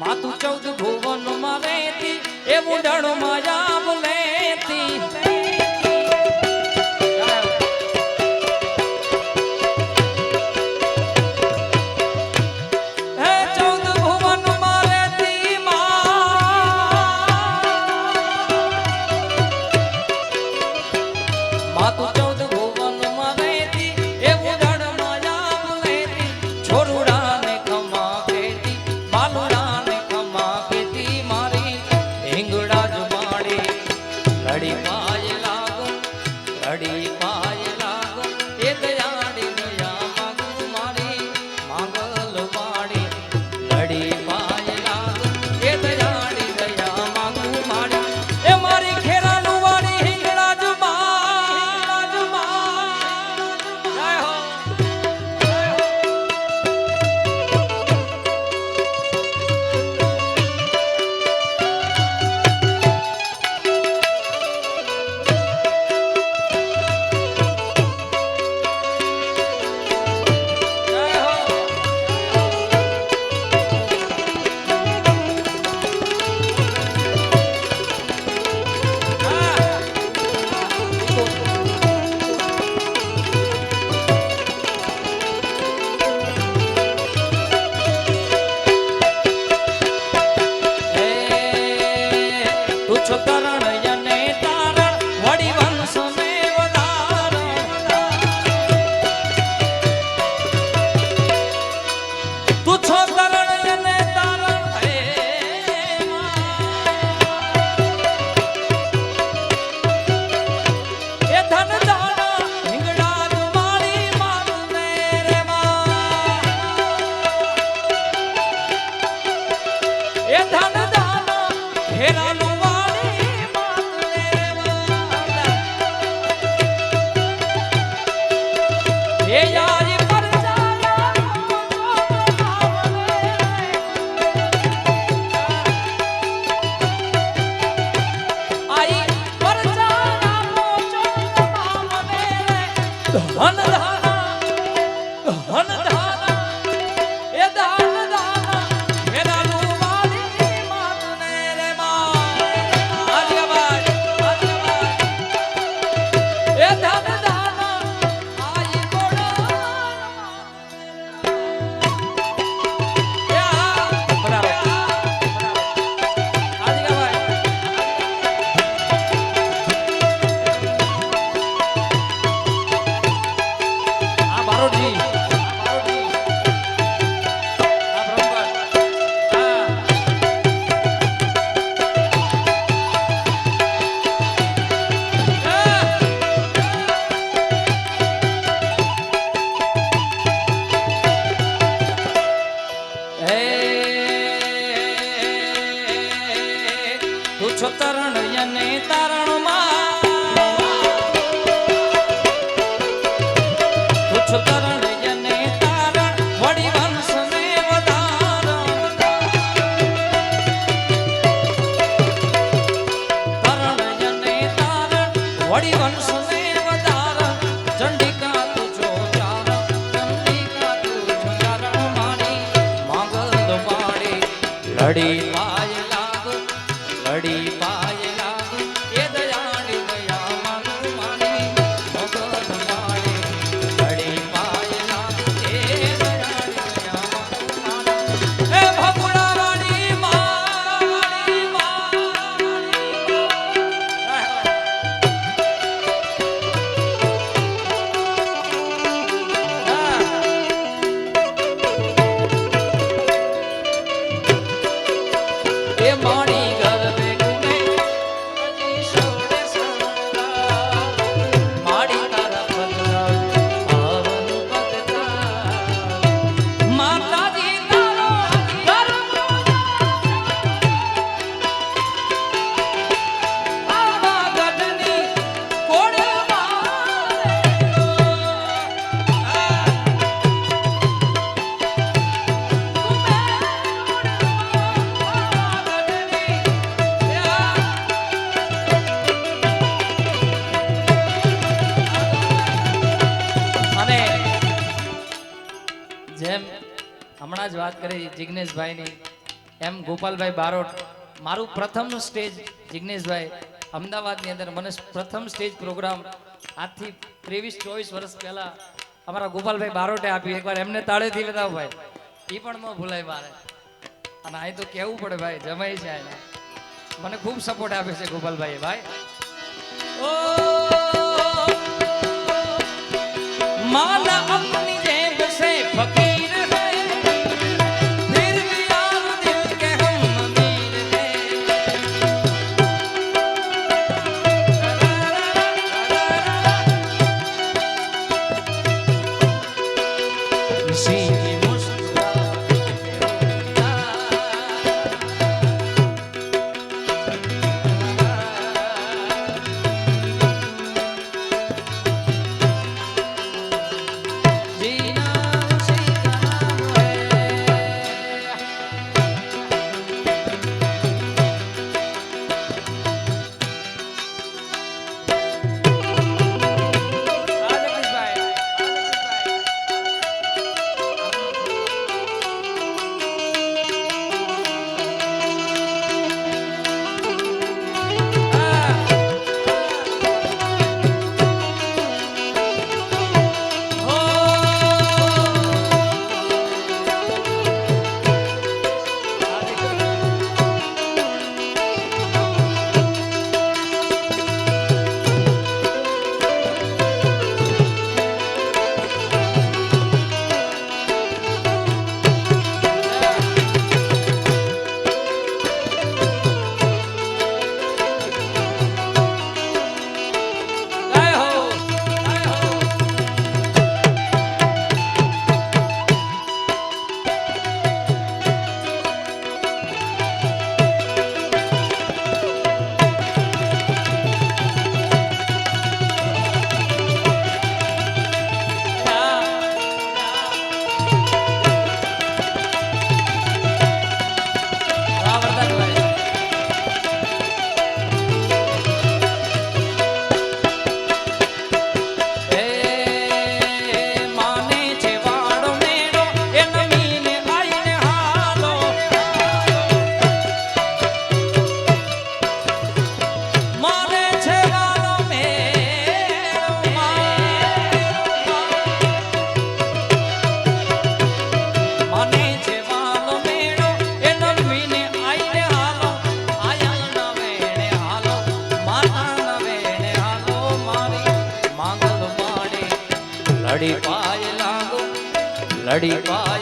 માતું 14 ભુવન માં રહેતી એ મુંડણ માયા લેતી લડી પાય લાગો લડી પાય લાગો એ દયાળી દયા માનું માની મગન માળે લડી પાય લાગો એ દયાળી દયા માનું માની એ ભગુડા વાળી હમણાં જ વાત કરી જિગ્નેશભાઈની એમ ગોપાલભાઈ બારોટ મારું પ્રથમ સ્ટેજ જિગ્નેશભાઈ અમદાવાદની અંદર મને પ્રથમ સ્ટેજ પ્રોગ્રામ આજથી 23-24 વર્ષ પહેલા અમારા ગોપાલભાઈ બારોટે આપ્યું. એકવાર એમને તાળેથી બતાવો ભાઈ, એ પણ ન ભૂલાય મારે. અને અહીં તો કહેવું પડે ભાઈ, જમાઈ છે એના, મને ખૂબ સપોર્ટ આપે છે ગોપાલભાઈ ભાઈ. ઓ માલા અપની જેબ સે ફકીર હૈ, फिर भी यार दिल के हम अमीर हैं. किसी की मुस्कुराहट जीना उसी का नाम है. લડી પાય